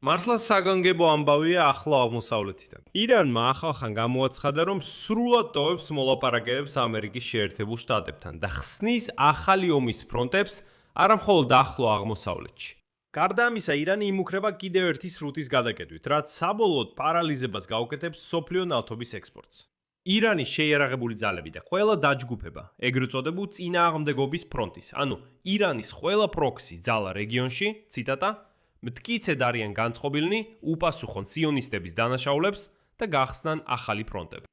მართლა საგანგებო ამბავია ახლო აღმოსავლეთიდან. ირანმა ახალხან გამოაცხადა, რომ სრულად ტოვებს მოლაპარაკებებს ამერიკის შეერთებულ შტატებთან და ხსნის ახალი ომის ფრონტებს არა მხოლოდ ახლო აღმოსავლეთში. გარდა ამისა, ირანი იმუქრება კიდევ ერთი სრუტის გადაკეტვით, რაც საბოლოოდ პარალიზებას გაუკეთებს მსოფლიო ნავთობის ექსპორტს. ირანის შეიარაღებული ძალები და ყველა დაჯგუფება, ეგრეთ წოდებულ წინააღმდეგობის ფრონტის, ანუ ირანის ყველა პროქსი ძალა რეგიონში, ციტატა, მტკიცედ არიან განწყობილნი, უპასუხონ სიონისტების დანაშაულებს და გახსნან ახალი ფრონტები.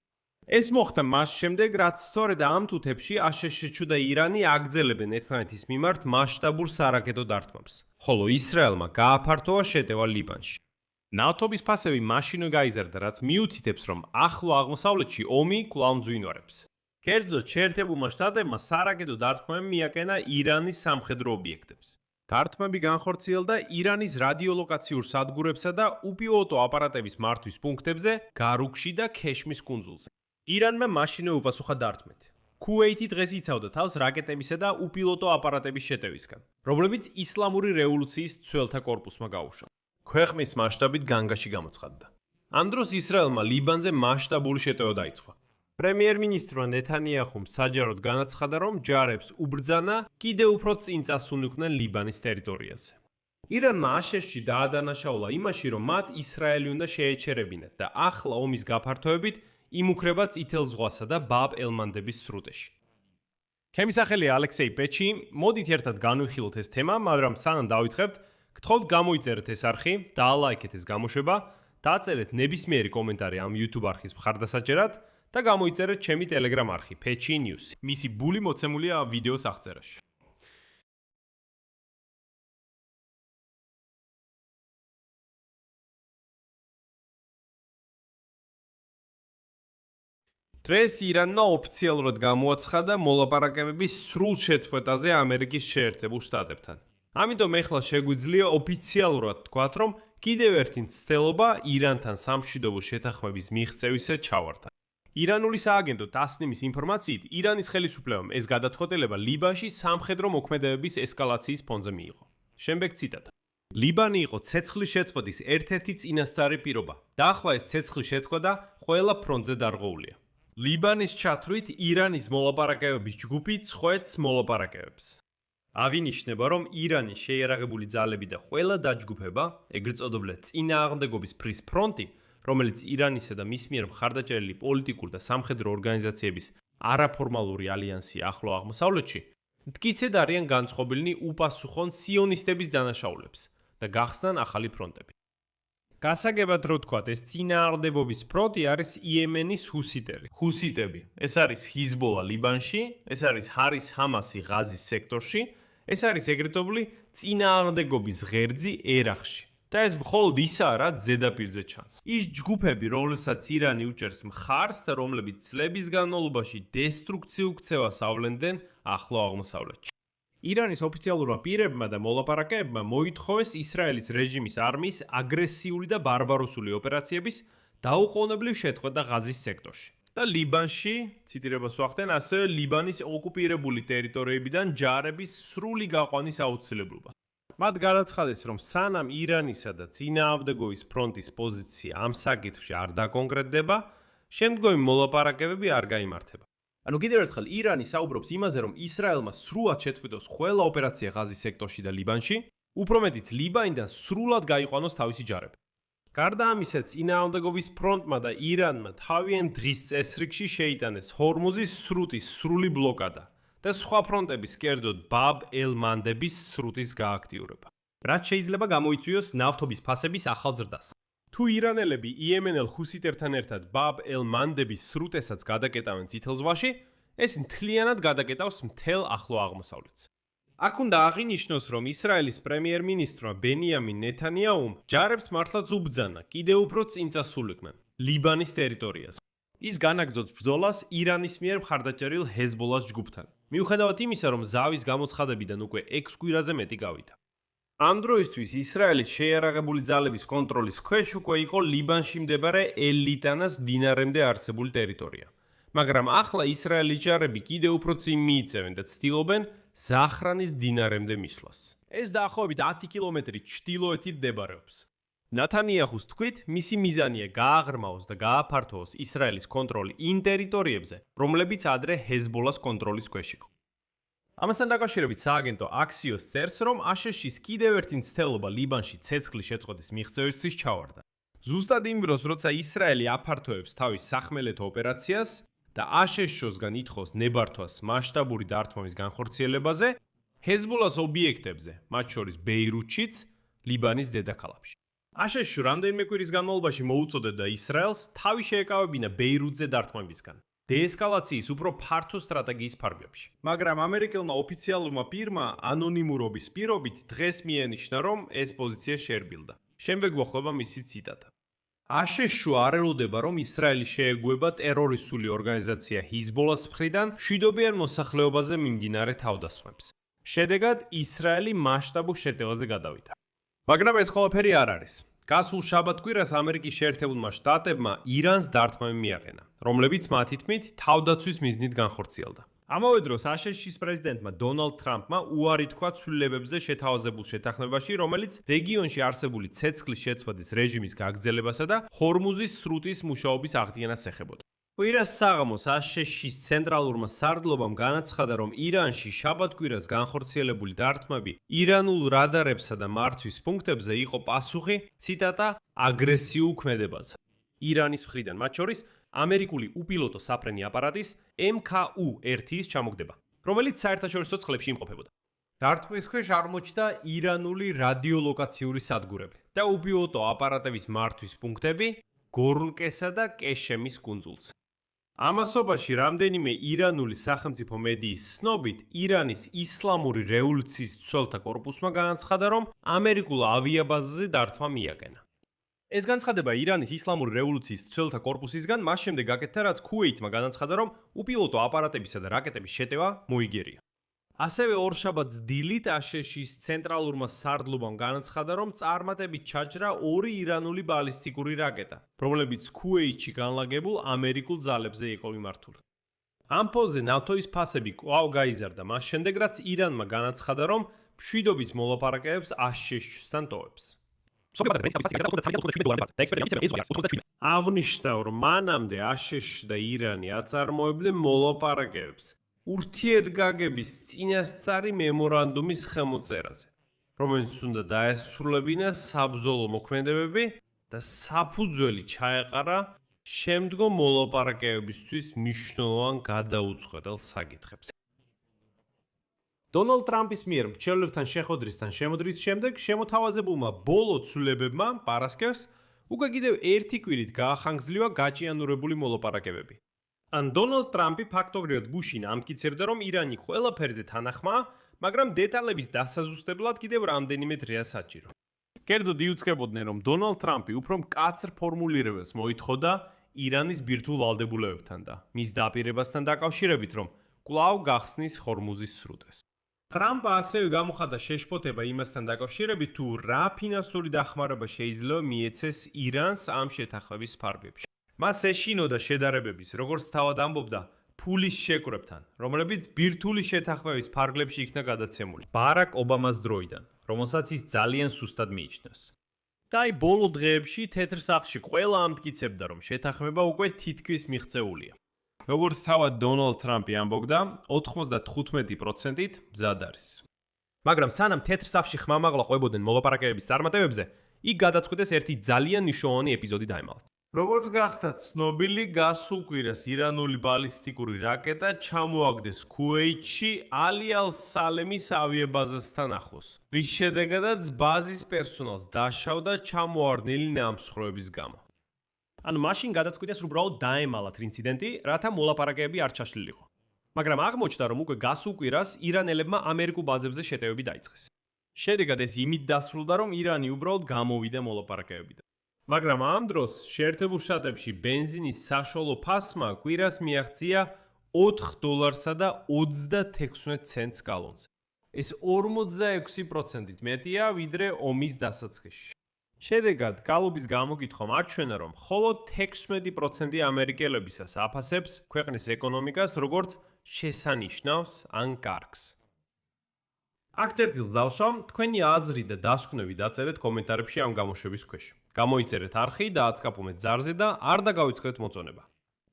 ეს მოხდა მას შემდეგ, რაც სწორედ ამ თუთებში აშშ და ირანი აგრძელებენ ერთმანეთის მიმართ მასშტაბურ სარაკეტო დარტყმებს, ხოლო ისრაელმა გააფართოვა შეტევა ლიბანში. ნავთობის ფასები მაშინვე გაიზარდა, რაც მიუთითებს, რომ ახლო აღმოსავლეთში ომი კვლავ მძვინვარებს. კერძოდ, შეერთებულმა შტატებმა სარაკეტო დარტყმები მიაკენა ირანის სამხედრო ობიექტებს. დარტყმები განხორციელდა ირანის რადიოლოკაციურ სადგურებსა და უპილოტო აპარატების მართვის პუნქტებზე გარუქში და ქეშმის კუნძულზე. ირანმა მაშინვე უპასუხა დარტყმით. ქუვეითი დღეს იცავდა თავს რაკეტებისა და უპილოტო აპარატების შეტევისგან, რომლებიც ისლამური რევოლუციის მცველთა კორპუსმა გაუშვა. ქვეყნის მასშტაბით განგაში გამოცხადდა. ამ დროს ისრაელმა ლიბანზე მასშტაბური შეტევა დაიწყო. პრემიერ-მინისტრმა ნეთანიაჰუმ საჯაროდ განაცხადა, რომ ჯარებს უბრძანა კიდევ უფრო წინ წასულიყვნენ ლიბანის ტერიტორიაზე. ირანმა აშშ-ში დაადანაშაულა იმაში, რომ მათ ისრაელი უნდა შეეჩერებინათ და ახლა ომის გაფართოებით იმუქრება წითელ ზღვასა და ბაბ-ელ-მანდების სრუტეში. ჩემი სახელია ალექსეი პეჩი, მოდით ერთად განვიხილოთ ეს თემა, მაგრამ სანამ დავიწყებთ, გთხოვთ გამოიწერეთ ეს არხი, დაალაიქეთ ეს გამოშვება, დააწერეთ ნებისმიერი კომენტარი ამ YouTube არხის მხარდასაჭერად და გამოიწერეთ ჩემი Telegram არხი Pechi News. მისი ბული მოცემულია ვიდეოს აღწერაში. დღეს ირანმა ოფიციალურად გამოაცხადა მოლაპარაკებების სრულ შეწყვეტაზე ამერიკის შეერთებულ შტატებთან. ამიტომ ეხლა შეგვიძლია ოფიციალურად თქვათ, რომ კიდევ ერთი მცდელობა ირანთან სამშვიდობო შეთანხმების მიღწევისა ჩავარდა. ირანული სააგენტო ტასნიმის ინფორმაციით, ირანის ხელისუფლებამ ეს გადაწყვეტილება ლიბანში სამხედრო მოქმედებების ესკალაციის ფონზე მიიღო. შემდეგ ციტატა. ლიბანი იყო ცეცხლის შეწყვეტის ერთ-ერთი წინასწარი პირობა და ახლა ეს ცეცხლის შეწყვეტა ყველა ფრონტზე დარღვეულია. ლიბანის ჩათვლით ირანის მოლაპარაკებების ჯგუფი წყვეტს მოლაპარაკებებს. აღინიშნება, რომ ირანის შეიარაღებული ძალები და ყველა დაჯგუფება, ეგრეთ წოდებული წინააღმდეგობის ფრის ფრონტი, რომელიც ირანისა და მის მიერ მხარდაჭერილი პოლიტიკურ და სამხედრო ორგანიზაციების არაფორმალური ალიანსია ახლო აღმოსავლეთში, მტკიცედ არიან განწყობილნი უპასუხონ სიონისტების დანაშაულებს და გახსნან ახალი ფრონტები. გასაგებად რო ვთქვათ, ეს წინააღმდეგობის ფრონტი არის იემენის ჰუსიტები. ჰუსიტები, ეს არის ჰიზბოლა ლიბანში, ეს არის ჰარის ჰამასი ღაზის სექტორში, ეს არის ეგრეთ წოდებული წინააღმდეგობის ღერძი ერახში. და ეს მხოლოდ ისაა, რაც ზედაპირზე ჩანს. ის ჯგუფები, რომლებსაც ირანი უჭერს მხარს და რომლებიც წლების განმავლობაში დესტრუქციულ ქცევას ავლენდნენ ახლო აღმოსავლეთში. ირანის ოფიციალურმა პირებმა და მოლაპარაკებებმა მოითხოვეს ისრაელის რეჟიმის არმიის აგრესიული და ბარბაროსული ოპერაციების დაუყოვნებლივ შეწყვეტა ღაზის სექტორში. და ლიბანში, ციტირებას ვახდენ, ასევე ლიბანის ოკუპირებული ტერიტორიებიდან ჯარების სრული გაყვანის აუცილებლობა. მათ განაცხადეს, რომ სანამ ირანისა და წინააღმდეგობის ფრონტის პოზიცია ამ საკითხში არ დაკონკრეტდება, შემდგომი მოლაპარაკებები არ გაიმართება. ანუ კიდევ ერთხელ ირანი საუბრობს იმაზე, რომ ისრაელმა სრულად შეწყვიტოს ყველა ოპერაცია ღაზის სექტორში და ლიბანში, უფრო მეტიც ლიბანიდან სრულად გაიყვანოს თავისი ჯარები. გარდა ამისა, წინააღმდეგობის ფრონტმა და ირანმა თავიანთ დღის წესრიგში შეიტანეს ჰორმუზის სრუტის სრული ბლოკადა და სხვა ფრონტების, კერძოდ ბაბ-ელ-მანდების სრუტის გააქტიურება, რაც შეიძლება გამოიწვიოს ნავთობის ფასების ახალ ზრდას. თუ ირანელები იემენელ ჰუსიტერთან ერთად ბაბ-ელ-მანდების სრუტესაც გადაკეტავენ წითელ ზღვაში, ეს მთლიანად გადაკეტავს მთელ ახლო აღმოსავლეთს. აქ უნდა აღინიშნოს, რომ ისრაელის პრემიერ-მინისტრმა ბენიამინ ნეთანიაჰუმ ჯარებს მართლაც უბრძანა კიდევ უფრო წინ წასულიყვნენ ლიბანის ტერიტორიაზე. ის განაგრძობს ბრძოლას ირანის მიერ მხარდაჭერილ ჰეზბოლას ჯგუფთან. მიუხედავად იმისა, რომ ზავის გამოცხადებიდან უკვე 6 კვირაზე მეტი გავიდა. ამ დროისთვის ისრაელის შეიარაღებული ძალების კონტროლის ქვეშ უკვე იყო ლიბანში მდებარე ელ-ლიტანას მდინარემდე არსებული ტერიტორია. მაგრამ ახლა ისრაელის ჯარები კიდევ უფრო წინ მიიწევენ და ცდილობენ ზახრანის მდინარემდე მისვლას. ეს დაახლოებით 10 კილომეტრი ჩრდილოეთით მდებარეობს. ნათანიაჰუს თქმით, მისი მიზანია გააღრმაოს და გააფართოოს ისრაელის კონტროლი იმ ტერიტორიებზე, რომლებიც ადრე ჰეზბოლას კონტროლის ქვეშ იყო. ამასთან დაკავშირებით სააგენტო აქსიოს წერს, რომ აშშ-ის კიდევ ერთი მცდელობა ლიბანში ცეცხლის შეწყვეტის მიღწევისთვის ჩავარდა. ზუსტად იმ დროს, როცა ისრაელი აფართოებს თავის სახმელეთო ოპერაციას და აშშ-ოსგან ითხოვს ნებართვას მასშტაბური დარტყმების განხორციელებაზე, ჰეზბოლას ობიექტებზე, მათ შორის ბეირუთშიც, ლიბანის დედაქალაქში. აშშ რამდენიმე კვირის განმავლობაში მოუწოდებდა ისრაელს თავი შეეკავებინა ბეირუთზე დარტყმებისგან. დეესკალაციის უფრო ფართო სტრატეგიის ფარგლებში. მაგრამ ამერიკელმა ოფიციალურმა პირმა ანონიმურობის პირობით დღეს მიანიშნა, რომ ეს პოზიცია შეერბილდა. შემდეგ გვხვდება მისი ციტატა. აშშ არ ელოდება, რომ ისრაელი შეეგუება ტერორისტული ორგანიზაცია ჰიზბოლას მხრიდან მშვიდობიან მოსახლეობაზე მიმდინარე თავდასხმებს. შედეგად ისრაელი მასშტაბურ შეტევაზე გადავიდა. მაგრამ ეს ყველაფერი არ არის. გასულ შაბათ-კვირას ამერიკის შეერთებულმა შტატებმა ირანს დარტყმები მიაყენა, რომლებიც მათი თქმით თავდაცვის მიზნით განხორციელდა. ამავე დროს აშშ-ის პრეზიდენტმა დონალდ ტრამპმა უარი თქვა ცვლილებებზე შეთავაზებულ შეთანხმებაში, რომელიც რეგიონში არსებული ცეცხლის შეწყვეტის რეჟიმის გაგრძელებასა და ჰორმუზის სრუტის მუშაობის აღდგენას ეხებოდა. კვირას საღამოს აშშ-ის ცენტრალურმა სარდლობამ განაცხადა, რომ ირანში შაბათ-კვირას განხორციელებული დარტყმები ირანულ რადარებსა და მართვის პუნქტებზე იყო პასუხი, ციტატა, აგრესიულ ქმედებაზე. ირანის მხრიდან, მათ შორის ამერიკული უპილოტო საფრენი აპარატის MKU-1-ის ჩამოგდება, რომელიც საერთაშორისო წყლებში იმყოფებოდა. დარტყმის ქვეშ აღმოჩნდა ირანული რადიოლოკაციური სადგურები და უპილოტო აპარატების მართვის პუნქტები გორლკესა და კეშემის კუნძულზე. ამასობაში რამდენიმე ირანული სახელმწიფო მედიის ცნობით, ირანის ისლამური რევოლუციის მცველთა კორპუსმა განაცხადა, რომ ამერიკულ ავიაბაზაზე დარტყმა მიაყენა. ეს განცხადება ირანის ისლამური რევოლუციის მცველთა კორპუსისგან მას შემდეგ გაკეთდა, რაც ქუეითმა განაცხადა, რომ უპილოტო აპარატებისა და რაკეტების შეტევა მოიგერია. ასევე ორშაბათს დილით აშშ-ის ცენტრალურმა სარდლობამ განაცხადა, რომ წარმატებით ჩაჯრა 2 ირანული ბალისტიკური რაკეტა, რომლებიც ქუეითში განლაგებულ ამერიკულ ძალებზე იყო მიმართული. ამ ფონზე ნავთობის ფასები კვლავ გაიზარდა მას შემდეგ, რაც ირანმა განაცხადა, რომ მშვიდობის მოლაპარაკებებს აშშ-სთან ტოვებს. აღნიშნა, რომ მანამდე აშშ და ირანი აწარმოებდნენ მოლაპარაკებებს ურთიერთგაგების წინასწარი მემორანდუმის ხელმოწერაზე, რომელიც უნდა დაესრულებინა საბრძოლო მოქმედებები და საფუძველი ჩაეყარა შემდგომ მოლაპარაკებებისთვის მნიშვნელოვან გადაუწყვეტელ საკითხებს. დონალდ ტრამპის მიერ მრჩევლებთან შეხვედრისთან შემოდრის შემდეგ შემოთავაზებულმა ბოლო ცვლილებებმა პარასკევს უკვე კიდევ ერთი კვირით გაახანგრძლივა გაჭიანურებული მოლაპარაკებები. ან დონალდ ტრამპი ფაქტობრივად გუშინ ამტკიცებდა, რომ ირანი ყველაფერზე თანახმაა, მაგრამ დეტალების დასაზუსტებლად კიდევ რამდენიმე დღეა საჭირო. კერძოდ იუწყებოდნენ, რომ დონალდ ტრამპი უფრო მკაცრ ფორმულირებებს მოითხოვდა ირანის ბირთვულ ვალდებულებებთან და მის დაპირებასთან დაკავშირებით, რომ კვლავ გახსნის ჰორმუზის სრუტეს. ტრამპმა ასევე გამოხატა შეშფოთება იმასთან დაკავშირებით, თუ რა ფინანსური დახმარება შეიძლება მიეცეს ირანს ამ შეთანხმების ფარგლებში. მას ეშინოდა შედარებების, როგორც თავად ამბობდა, ფულის შეკვრებთან, რომლებიც ბირთვული შეთანხმების ფარგლებში იქნა გადაცემული ბარაკ ობამას დროიდან, რომელსაც ის ძალიან სუსტად მიიჩნევს. და აი ბოლო დღეებში თეთრ სახლში ყველა ამტკიცებდა, რომ შეთანხმება უკვე თითქმის მიღწეულია. როგორც თავად დონალდ ტრამპი ამბობდა, 95%-ით მზად არის. მაგრამ სანამ თეთრ სახლში ხმამაღლა ყვებოდნენ მოლაპარაკებების წარმატებებზე, იქ გადაწყვეტეს ერთი ძალიან მნიშვნელოვანი ეპიზოდი დაემალათ. როგორც გახდა ცნობილი, გასულ კვირას ირანული ბალისტიკური რაკეტა ჩამოაგდეს ქუეითში ალი ალ-სალემის ავიაბაზასთან ახლოს, რის შედეგადაც ბაზის პერსონალს დაშავდა ჩამოარდნილი ნამსხვრევების გამო. ანუ მაშინ გადაწყვიტეს უბრალოდ დაემალათ ინციდენტი, რათა მოლაპარაკებები არ ჩაშლილიყო. მაგრამ აღმოჩნდა, რომ უკვე გასულ კვირას ირანელებმა ამერიკულ ბაზებზე შეტევები დაიწყეს. შედეგად ეს იმით დასრულდა, რომ ირანი უბრალოდ გამოვიდა მოლაპარაკებებიდან. მაგრამ ამ დროს შეერთებულ შტატებში ბენზინის საშუალო ფასმა კვირას მიაღწია $4.26 გალონზე. ეს 46%-ით მეტია, ვიდრე ომის დასაწყისში. შედეგად, გალობის გამოკითხვა აჩვენა, რომ მხოლოდ 16% ამერიკელებისას აფასებს ქვეყნის ეკონომიკას როგორც შესანიშნავს ან კარგს. აქ წერტილს დავსვამ, თქვენი აზრი და დასკვნები დაწერეთ კომენტარებში ამ გამოშვების ქვეშ. გამოიწერეთ არხი და აცკაპუნეთ ზარზე და არ დაგავიწყდეთ მოწონება.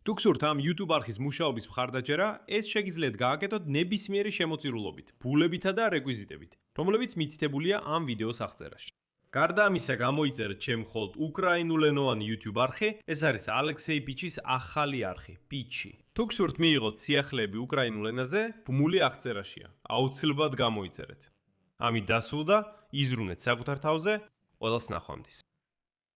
თუ გსურთ ამ YouTube არხის მუშაობის მხარდაჭერა, ეს შეგიძლიათ გააკეთოთ ნებისმიერი შემოწირულობით, ფულებითა და რეკვიზიტებით, რომლებიც მითითებულია ამ ვიდეოს აღწერაში. გარდა ამისა, გამოიწერეთ ჩემ მხოლოდ უკრაინულენოვანი YouTube არხი, ეს არის ალექსეი პიჩის ახალი არხი, პიჩი. თუ გსურთ მიიღოთ სიახლეები უკრაინულ ენაზე, ბმული აღწერაშია. აუცილებლად გამოიწერეთ. ამით დასრულდა, იზრუნეთ საკუთარ თავზე, ყველას ნახვამდის.